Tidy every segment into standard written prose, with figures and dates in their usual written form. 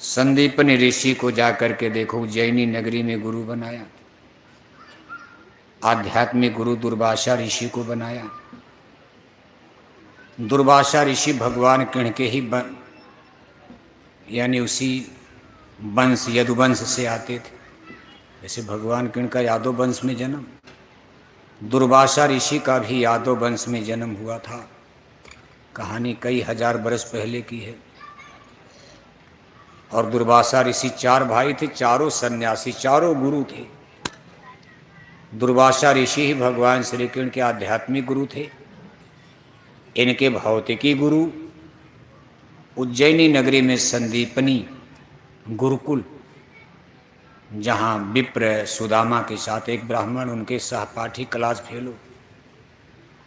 संदीपनी ऋषि को जाकर के देखो, उज्जैनी नगरी में गुरु बनाया। आध्यात्मिक गुरु दुर्वासा ऋषि को बनाया। दुर्वासा ऋषि भगवान किण के ही यानी उसी वंश यदुवंश से आते थे। जैसे भगवान किण का यादव वंश में जन्म, दुर्वासा ऋषि का भी यादव वंश में जन्म हुआ था। कहानी कई हजार बरस पहले की है। और दुर्वासा ऋषि 4 भाई थे, चारों सन्यासी, चारों गुरु थे। दुर्वासा ऋषि ही भगवान श्री कृष्ण के आध्यात्मिक गुरु थे। इनके भौतिकी गुरु उज्जैनी नगरी में संदीपनी गुरुकुल, जहाँ विप्र सुदामा के साथ एक ब्राह्मण उनके सहपाठी क्लास फेलो,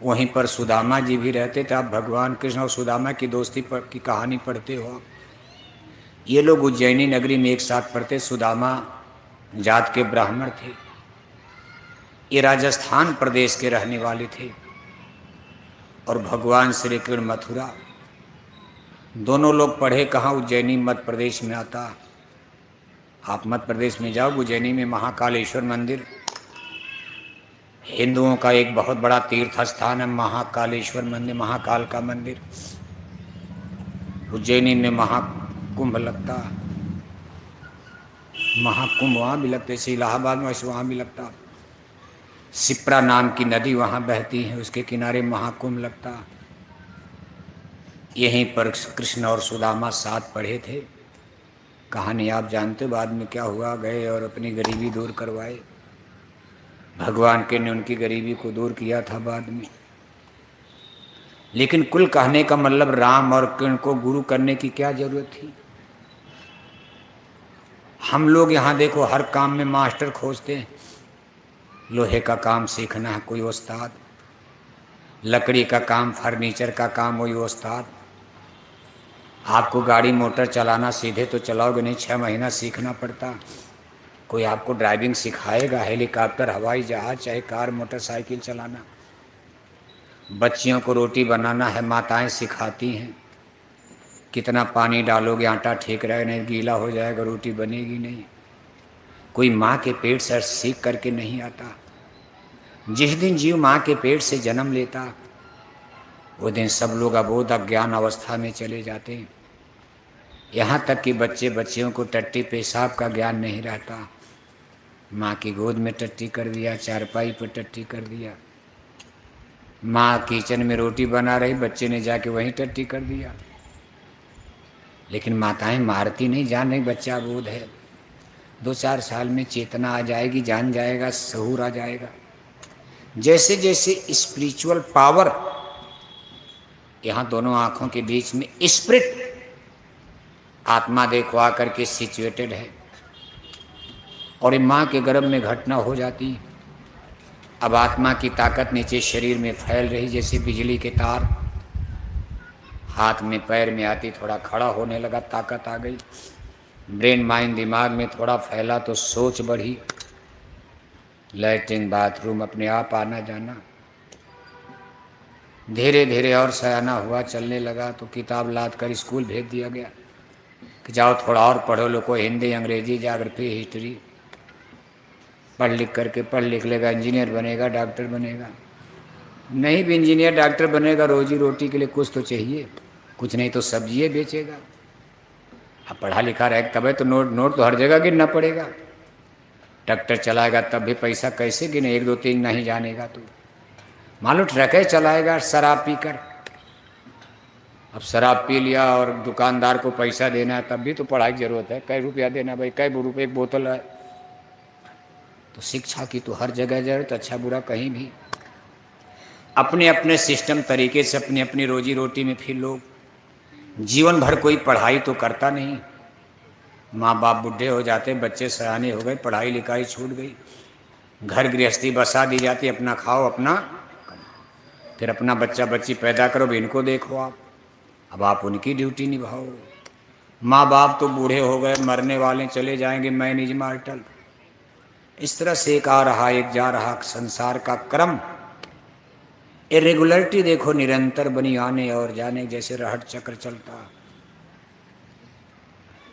वहीं पर सुदामा जी भी रहते थे। आप भगवान कृष्ण और सुदामा की दोस्ती की कहानी पढ़ते हो। ये लोग उज्जैनी नगरी में एक साथ पढ़ते। सुदामा जात के ब्राह्मण थे। ये राजस्थान प्रदेश के रहने वाले थे और भगवान श्री कृष्ण मथुरा। दोनों लोग पढ़े कहाँ? उज्जैनी मध्य प्रदेश में आता। आप मध्य प्रदेश में जाओ, उज्जैनी में महाकालेश्वर मंदिर, हिंदुओं का एक बहुत बड़ा तीर्थ स्थान है। महाकालेश्वर मंदिर, महाकाल का मंदिर। उज्जैनी में महाकुंभ लगता, महाकुंभ वहाँ भी लगते, जैसे इलाहाबाद में वैसे वहाँ भी लगता। सिप्रा नाम की नदी वहाँ बहती है, उसके किनारे महाकुंभ लगता। यहीं पर कृष्ण और सुदामा साथ पढ़े थे। कहानी आप जानते हो बाद में क्या हुआ। गए और अपनी गरीबी दूर करवाए। भगवान के ने उनकी गरीबी को दूर किया था बाद में। लेकिन कुल कहने का मतलब, राम और कृष्ण को गुरु करने की क्या जरूरत थी? हम लोग यहाँ देखो हर काम में मास्टर खोजते हैं। लोहे का काम सीखना है, कोई उस्ताद। लकड़ी का काम, फर्नीचर का काम, वही उस्ताद। आपको गाड़ी मोटर चलाना सीधे तो चलाओगे नहीं, 6 महीना सीखना पड़ता। कोई आपको ड्राइविंग सिखाएगा, हेलीकॉप्टर, हवाई जहाज, चाहे कार, मोटरसाइकिल चलाना। बच्चियों को रोटी बनाना है, माताएं सिखाती हैं। कितना पानी डालोगे, आटा ठीक रहेगा, नहीं गीला हो जाएगा, रोटी बनेगी नहीं। कोई माँ के पेट से सीख करके नहीं आता। जिस दिन जीव माँ के पेट से जन्म लेता, वो दिन सब लोग अबोध अज्ञान अवस्था में चले जाते हैं। यहाँ तक कि बच्चे बच्चियों को टट्टी पेशाब का ज्ञान नहीं रहता। माँ की गोद में टट्टी कर दिया, चारपाई पर टट्टी कर दिया। माँ किचन में रोटी बना रही, बच्चे ने जाके वहीं टट्टी कर दिया। लेकिन माताएं मारती नहीं, जान नहीं, बच्चा अबोध है। 2-4 साल में चेतना आ जाएगी, जान जाएगा, शऊर आ जाएगा। जैसे जैसे स्पिरिचुअल पावर यहाँ दोनों आंखों के बीच में, स्पिरिट आत्मा देखो आकर के सिचुएटेड है और ये माँ के गर्भ में घटना हो जाती। अब आत्मा की ताकत नीचे शरीर में फैल रही, जैसे बिजली के तार हाथ में पैर में आती, थोड़ा खड़ा होने लगा, ताकत आ गई। ब्रेन माइंड दिमाग में थोड़ा फैला तो सोच बढ़ी। लैट्रिन बाथरूम अपने आप आना जाना। धीरे धीरे और सयाना हुआ, चलने लगा तो किताब लाद कर स्कूल भेज दिया गया कि जाओ थोड़ा और पढ़ो। लो को हिंदी, अंग्रेजी, ज्योग्राफी, हिस्ट्री पढ़ लिख लेगा, इंजीनियर बनेगा, डॉक्टर बनेगा। नहीं भी इंजीनियर डॉक्टर बनेगा, रोजी रोटी के लिए कुछ तो चाहिए। कुछ नहीं तो सब्जियाँ बेचेगा। अब पढ़ा लिखा रहे तब है तो नोट तो हर जगह गिनना पड़ेगा। ट्रैक्टर चलाएगा तब भी पैसा कैसे गिने? 1 2 3 नहीं जानेगा तो मान लो ट्रक चलाएगा शराब पीकर। अब शराब पी लिया और दुकानदार को पैसा देना है, तब भी तो पढ़ाई की जरूरत है। कै रुपया देना भाई, कै रुपये एक बोतल है। तो शिक्षा की तो हर जगह जरूरत, अच्छा बुरा कहीं भी। अपने अपने सिस्टम तरीके से अपनी अपनी रोजी रोटी में फिर लोग जीवन भर कोई पढ़ाई तो करता नहीं। माँ बाप बूढ़े हो जाते, बच्चे सयाने हो गए, पढ़ाई लिखाई छूट गई, घर गृहस्थी बसा दी जाती, अपना खाओ अपना, फिर अपना बच्चा बच्ची पैदा करो, भी इनको देखो आप। अब आप उनकी ड्यूटी निभाओ। माँ बाप तो बूढ़े हो गए, मरने वाले, चले जाएंगे, मैन इज मॉर्टल। इस तरह से एक आ रहा एक जा रहा संसार का क्रम। इरेगुलरिटी देखो निरंतर बनी आने और जाने, जैसे रहट चक्र चलता।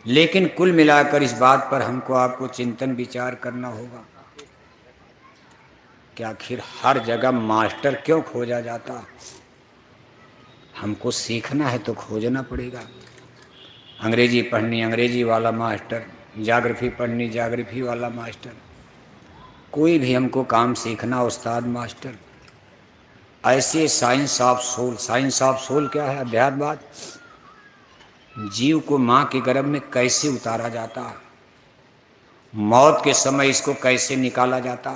लेकिन कुल मिलाकर इस बात पर हमको आपको चिंतन विचार करना होगा कि आखिर हर जगह मास्टर क्यों खोजा जाता। हमको सीखना है तो खोजना पड़ेगा। अंग्रेजी पढ़नी अंग्रेजी वाला मास्टर, ज्योग्राफी पढ़नी ज्योग्राफी वाला मास्टर, कोई भी हमको काम सीखना उस्ताद मास्टर। ऐसे science of soul, science of soul क्या है? अध्यात्मवाद। जीव को माँ के गर्भ में कैसे उतारा जाता, मौत के समय इसको कैसे निकाला जाता,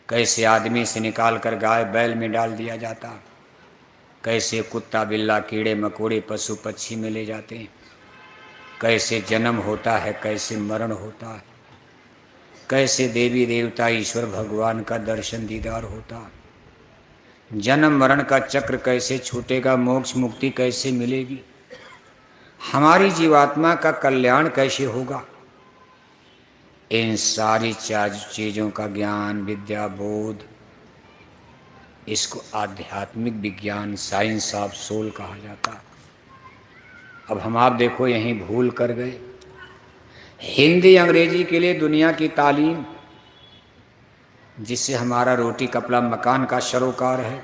कैसे आदमी से निकाल कर गाय बैल में डाल दिया जाता, कैसे कुत्ता बिल्ला कीड़े मकोड़े पशु पक्षी में ले जाते हैं, कैसे जन्म होता है, कैसे मरण होता है, कैसे देवी देवता ईश्वर भगवान का दर्शन दीदार होता, जन्म मरण का चक्र कैसे छूटेगा, मोक्ष मुक्ति कैसे मिलेगी, हमारी जीवात्मा का कल्याण कैसे होगा। इन सारी चीज़ों का ज्ञान विद्या बोध, इसको आध्यात्मिक विज्ञान साइंस ऑफ सोल कहा जाता। अब हम आप देखो यहीं भूल कर गए। हिंदी अंग्रेजी के लिए दुनिया की तालीम, जिससे हमारा रोटी कपड़ा मकान का सरोकार है।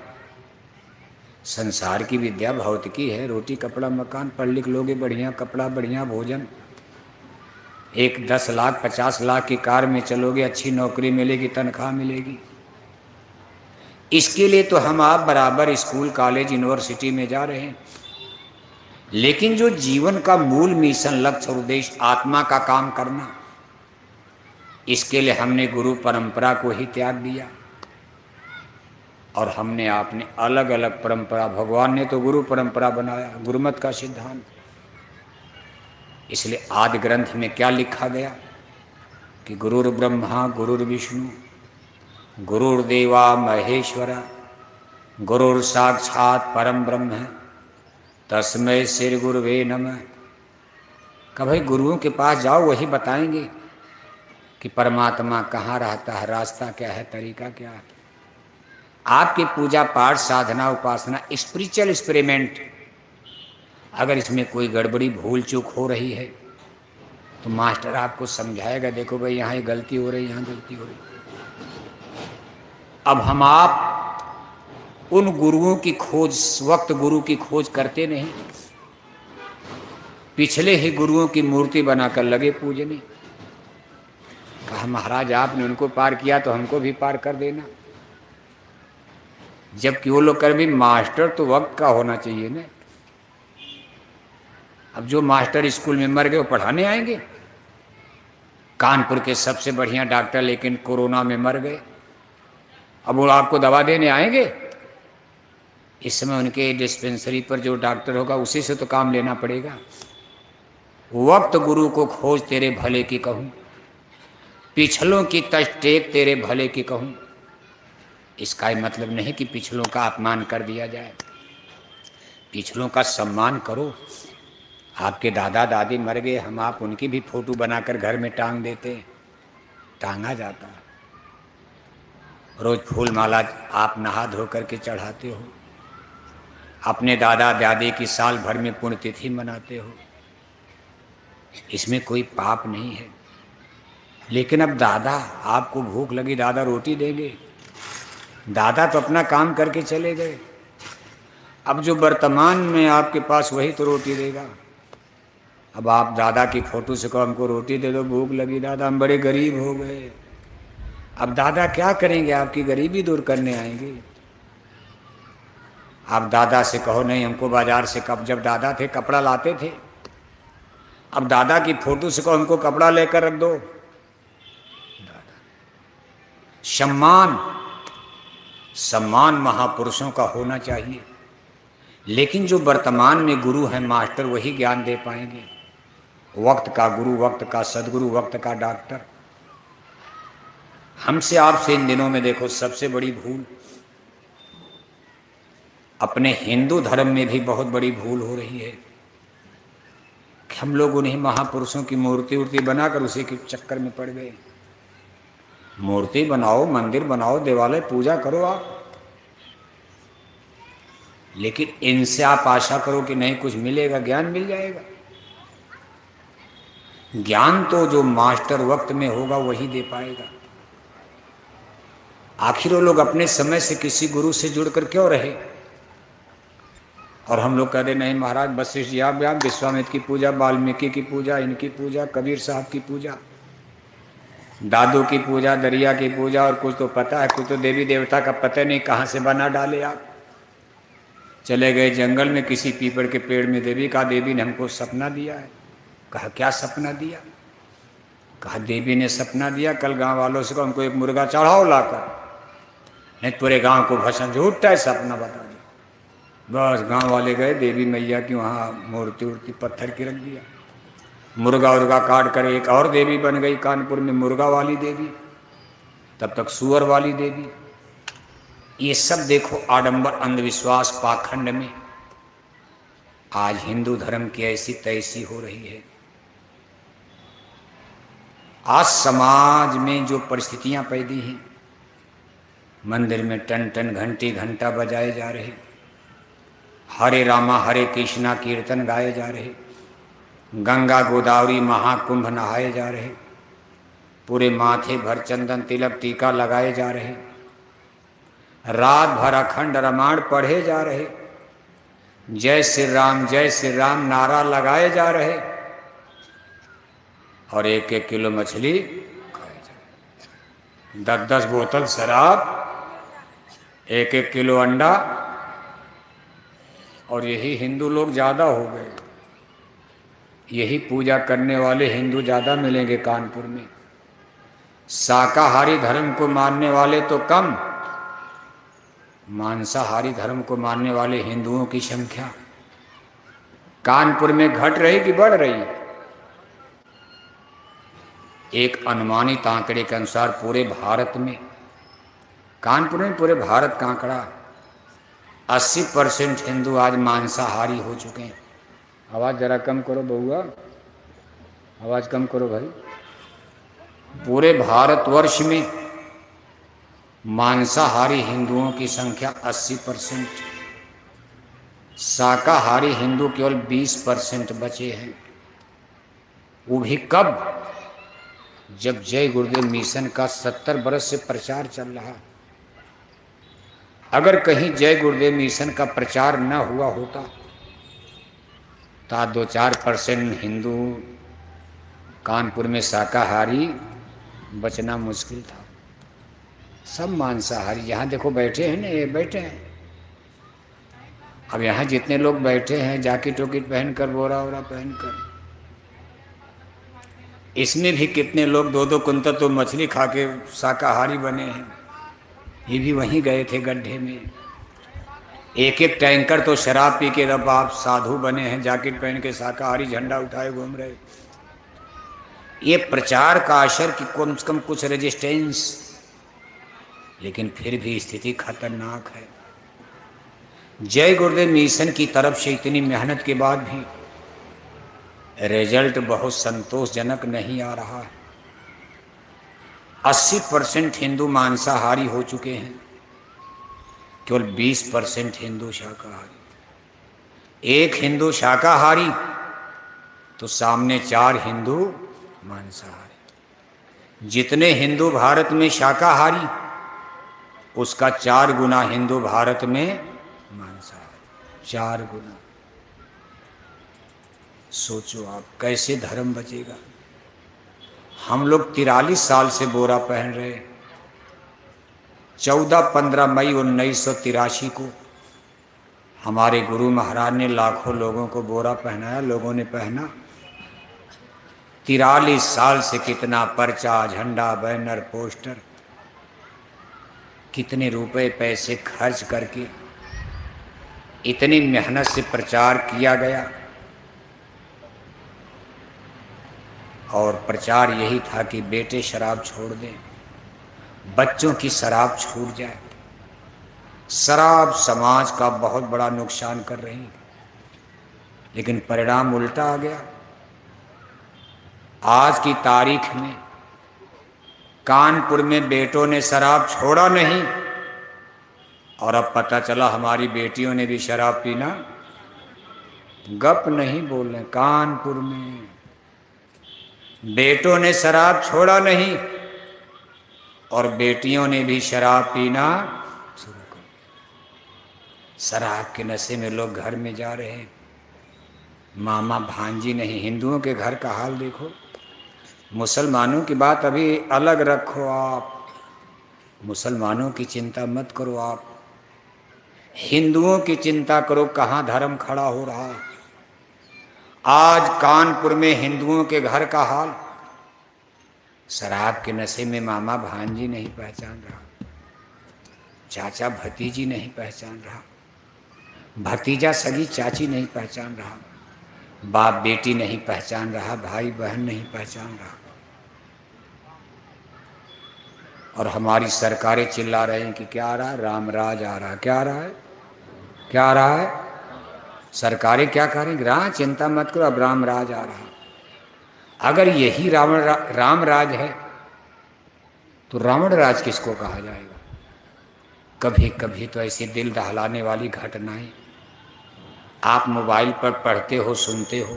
संसार की विद्या भौतिकी है, रोटी कपड़ा मकान, पढ़ लिख लोगे बढ़िया कपड़ा बढ़िया भोजन, एक 10 लाख 50 लाख की कार में चलोगे, अच्छी नौकरी मिलेगी, तनख्वाह मिलेगी। इसके लिए तो हम आप बराबर स्कूल कॉलेज यूनिवर्सिटी में जा रहे हैं, लेकिन जो जीवन का मूल मिशन लक्ष्य और उद्देश्य आत्मा का काम करना, इसके लिए हमने गुरु परंपरा को ही त्याग दिया और हमने आपने अलग अलग परंपरा, भगवान ने तो गुरु परंपरा बनाया, गुरुमत का सिद्धांत। इसलिए आदि ग्रंथ में क्या लिखा गया कि गुरुर् ब्रह्मा गुरुर्विष्णु गुरुर्देवा महेश्वरा गुरुर् साक्षात परम ब्रह्म तस्मै श्री गुरुवे नमः। कि भाई गुरुओं के पास जाओ, वही बताएंगे कि परमात्मा कहाँ रहता है, रास्ता क्या है, तरीका क्या है। आपकी पूजा पाठ साधना उपासना स्पिरिचुअल एक्सपेरिमेंट, अगर इसमें कोई गड़बड़ी भूल चूक हो रही है तो मास्टर आपको समझाएगा, देखो भाई यहाँ ये गलती हो रही, यहाँ गलती हो रही। अब हम आप उन गुरुओं की खोज, वक्त गुरु की खोज करते नहीं, पिछले ही गुरुओं की मूर्ति बनाकर लगे पूजने। कहा महाराज आपने उनको पार किया तो हमको भी पार कर देना। जबकि वो लोग कर भी मास्टर तो वक्त का होना चाहिए ना। अब जो मास्टर स्कूल में मर गए वो पढ़ाने आएंगे। कानपुर के सबसे बढ़िया डॉक्टर लेकिन कोरोना में मर गए, अब वो आपको दवा देने आएंगे? इस समय उनके डिस्पेंसरी पर जो डॉक्टर होगा उसी से तो काम लेना पड़ेगा। वक्त गुरु को खोज तेरे भले की कहूँ, पिछलों की तज टेक तेरे भले की कहूँ। इसका ही मतलब नहीं कि पिछलों का अपमान कर दिया जाए, पिछलों का सम्मान करो। आपके दादा दादी मर गए, हम आप उनकी भी फोटो बनाकर घर में टांग देते, टांगा जाता। रोज फूल माला आप नहा धो करके चढ़ाते हो, अपने दादा दादी की साल भर में पुण्यतिथि मनाते हो, इसमें कोई पाप नहीं है। लेकिन अब दादा, आपको भूख लगी, दादा रोटी देंगे? दादा तो अपना काम करके चले गए। अब जो वर्तमान में आपके पास वही तो रोटी देगा। अब आप दादा की फोटो से कहो हमको रोटी दे दो, भूख लगी दादा, हम बड़े गरीब हो गए। अब दादा क्या करेंगे? आपकी गरीबी दूर करने आएंगे। आप दादा से कहो नहीं हमको बाजार से, कब जब दादा थे कपड़ा लाते थे, अब दादा की फोटो से कहो हमको कपड़ा लेकर रख दो। दादा सम्मान, सम्मान महापुरुषों का होना चाहिए। लेकिन जो वर्तमान में गुरु हैं मास्टर, वही ज्ञान दे पाएंगे। वक्त का गुरु, वक्त का सदगुरु, वक्त का डॉक्टर। हमसे आपसे इन दिनों में देखो सबसे बड़ी भूल, अपने हिंदू धर्म में भी बहुत बड़ी भूल हो रही है कि हम लोग उन्हीं महापुरुषों की मूर्ति उर्ति बनाकर उसी के चक्कर में पड़ गए। मूर्ति बनाओ, मंदिर बनाओ, देवालय पूजा करो आप, लेकिन इनसे आप आशा करो कि नहीं कुछ मिलेगा, ज्ञान मिल जाएगा। ज्ञान तो जो मास्टर वक्त में होगा वही दे पाएगा। आखिर वो लोग अपने समय से किसी गुरु से जुड़कर क्यों रहे? और हम लोग कहते नहीं महाराज वशिष्ठ जी आप विश्वामित्र की पूजा, वाल्मीकि की पूजा, इनकी पूजा, कबीर साहब की पूजा, दादू की पूजा, दरिया की पूजा, और कुछ तो पता है, कुछ तो देवी देवता का पता नहीं कहाँ से बना डाले आप। चले गए जंगल में किसी पीपल के पेड़ में, देवी कहा देवी ने हमको सपना दिया है। कहा क्या सपना दिया? कहा देवी ने सपना दिया कल गांव वालों से हमको एक मुर्गा चढ़ाओ लाकर, नहीं पूरे गांव को भसन, झूठा है सपना बता दिया। बस गांव वाले गए, देवी मैया की वहाँ मूर्ति उर्ति पत्थर की रख दिया, मुर्गा उर्गा काट कर एक और देवी बन गई कानपुर में, मुर्गा वाली देवी, तब तक सुअर वाली देवी। ये सब देखो आडंबर, अंधविश्वास, पाखंड में आज हिंदू धर्म की ऐसी तैसी हो रही है। आज समाज में जो परिस्थितियां पैदी हैं, मंदिर में टन टन घंटी घंटा बजाए जा रहे, हरे रामा हरे कृष्णा कीर्तन गाए जा रहे, गंगा गोदावरी महाकुंभ नहाए जा रहे, पूरे माथे भर चंदन तिलक टीका लगाए जा रहे, रात भर अखंड रामायण पढ़े जा रहे, जय श्री राम नारा लगाए जा रहे, और 1-1 किलो मछली खाए जा रहे, 10-10 बोतल शराब, 1-1 किलो अंडा। और यही हिंदू लोग ज़्यादा हो गए, यही पूजा करने वाले हिंदू ज़्यादा मिलेंगे कानपुर में। शाकाहारी धर्म को मानने वाले तो कम, मांसाहारी धर्म को मानने वाले हिंदुओं की संख्या कानपुर में घट रही कि बढ़ रही है? एक अनुमानित आंकड़े के अनुसार पूरे भारत में, कानपुर में पूरे भारत का आंकड़ा 80% हिंदू आज मांसाहारी हो चुके हैं। आवाज़ जरा कम करो बउआ, आवाज़ कम करो भाई। पूरे भारतवर्ष में मांसाहारी हिंदुओं की संख्या 80%, शाकाहारी हिंदू केवल 20% बचे हैं। वो भी कब? जब जय गुरुदेव मिशन का 70 बरस से प्रचार चल रहा। अगर कहीं जय गुरुदेव मिशन का प्रचार न हुआ होता तो 2-4% हिंदू कानपुर में शाकाहारी बचना मुश्किल था। सब मांसाहारी, यहाँ देखो बैठे हैं ना, ये बैठे हैं। अब यहाँ जितने लोग बैठे हैं जैकेट वॉकेट पहनकर, बोरा वोरा पहनकर, इसमें भी कितने लोग 2-2 कुंतल तो मछली खा के शाकाहारी बने हैं। ये भी वहीं गए थे गड्ढे में। 1-1 टैंकर तो शराब पी के रब आप साधु बने हैं, जैकेट पहन के शाकाहारी झंडा उठाए घूम रहे। ये प्रचार का असर कि कम से कम कुछ रेजिस्टेंस, लेकिन फिर भी स्थिति खतरनाक है। जय गुरुदेव मिशन की तरफ से इतनी मेहनत के बाद भी रिजल्ट बहुत संतोषजनक नहीं आ रहा है। 80% हिंदू मांसाहारी हो चुके हैं, केवल 20% हिंदू शाकाहारी। एक हिंदू शाकाहारी तो सामने 4 हिंदू मांसाहारी। जितने हिंदू भारत में शाकाहारी, उसका 4 गुना हिंदू भारत में मांसाहारी, 4 गुना। सोचो आप कैसे धर्म बचेगा। हम लोग 43 साल से बोरा पहन रहे। 14-15 मई 1983 को हमारे गुरु महाराज ने लाखों लोगों को बोरा पहनाया, लोगों ने पहना। 43 साल से कितना पर्चा, झंडा, बैनर, पोस्टर, कितने रुपए पैसे खर्च करके इतनी मेहनत से प्रचार किया गया। और प्रचार यही था कि बेटे शराब छोड़ दें, बच्चों की शराब छूट जाए। शराब समाज का बहुत बड़ा नुकसान कर रही है, लेकिन परिणाम उल्टा आ गया। आज की तारीख में कानपुर में बेटों ने शराब छोड़ा नहीं, और अब पता चला हमारी बेटियों ने भी शराब पीना। गप नहीं बोल रहे, कानपुर में बेटों ने शराब छोड़ा नहीं और बेटियों ने भी शराब पीना शुरू कर दिया। शराब के नशे में लोग घर में जा रहे हैं, मामा भांजी नहीं। हिंदुओं के घर का हाल देखो, मुसलमानों की बात अभी अलग रखो, आप मुसलमानों की चिंता मत करो, आप हिंदुओं की चिंता करो। कहाँ धर्म खड़ा हो रहा है आज कानपुर में हिंदुओं के घर का हाल। शराब के नशे में मामा भांजी नहीं पहचान रहा, चाचा भतीजी नहीं पहचान रहा, भतीजा सगी चाची नहीं पहचान रहा, बाप बेटी नहीं पहचान रहा, भाई बहन नहीं पहचान रहा। और हमारी सरकारें चिल्ला रहे हैं कि क्या आ रहा है, राम राज आ रहा है। क्या आ रहा है, क्या आ रहा है? सरकारें क्या करेंगी? चिंता मत करो, अब राम राज आ रहा है। अगर यही राम राज है तो रावण राज किसको कहा जाएगा? कभी कभी तो ऐसी दिल दहलाने वाली घटनाएं आप मोबाइल पर पढ़ते हो, सुनते हो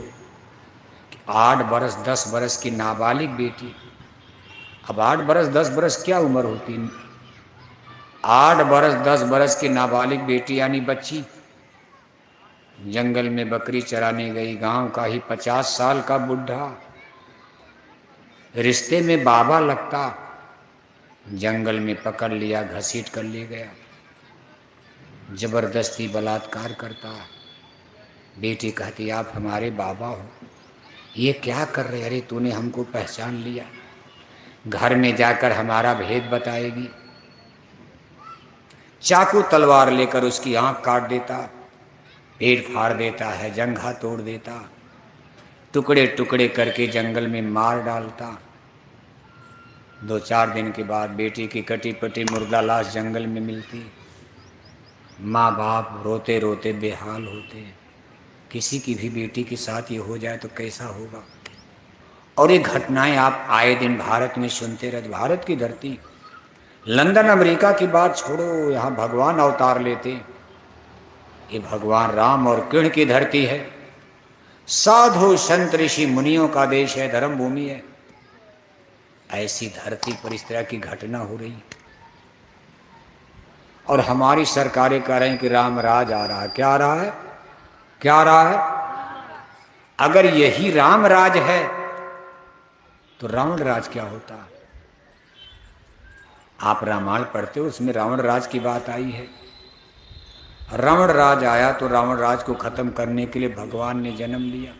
कि 8 बरस 10 बरस की नाबालिग बेटी, अब 8 बरस 10 बरस क्या उम्र होती, 8 बरस 10 बरस की नाबालिग बेटी यानी बच्ची जंगल में बकरी चराने गई। गांव का ही 50 साल का बुढ़ा, रिश्ते में बाबा लगता, जंगल में पकड़ लिया, घसीट कर ले गया, जबरदस्ती बलात्कार करता। बेटी कहती आप हमारे बाबा हो। ये क्या कर रहे? अरे तूने हमको पहचान लिया, घर में जाकर हमारा भेद बताएगी। चाकू तलवार लेकर उसकी आंख काट देता, पेट फाड़ देता है, जंघा तोड़ देता, टुकड़े टुकड़े करके जंगल में मार डालता। 2-4 दिन के बाद बेटी की कटी पटी मुर्दा लाश जंगल में मिलती। माँ बाप रोते रोते बेहाल होते। किसी की भी बेटी के साथ ये हो जाए तो कैसा होगा? और ये घटनाएं आप आए दिन भारत में सुनते रहते। भारत की धरती, लंदन अमेरिका की बात छोड़ो, यहाँ भगवान अवतार लेते। ये भगवान राम और कृष्ण की धरती है, साधु संत ऋषि मुनियों का देश है, धर्म भूमि है। ऐसी धरती पर इस तरह की घटना हो रही और हमारी सरकारें कह रही हैं कि राम राज आ रहा है। क्या आ रहा है, क्या आ रहा है? अगर यही राम राज है तो रावण राज क्या होता? आप रामायण पढ़ते हो, उसमें रावण राज की बात आई है। रावण राज आया तो रावण राज को खत्म करने के लिए भगवान ने जन्म लिया।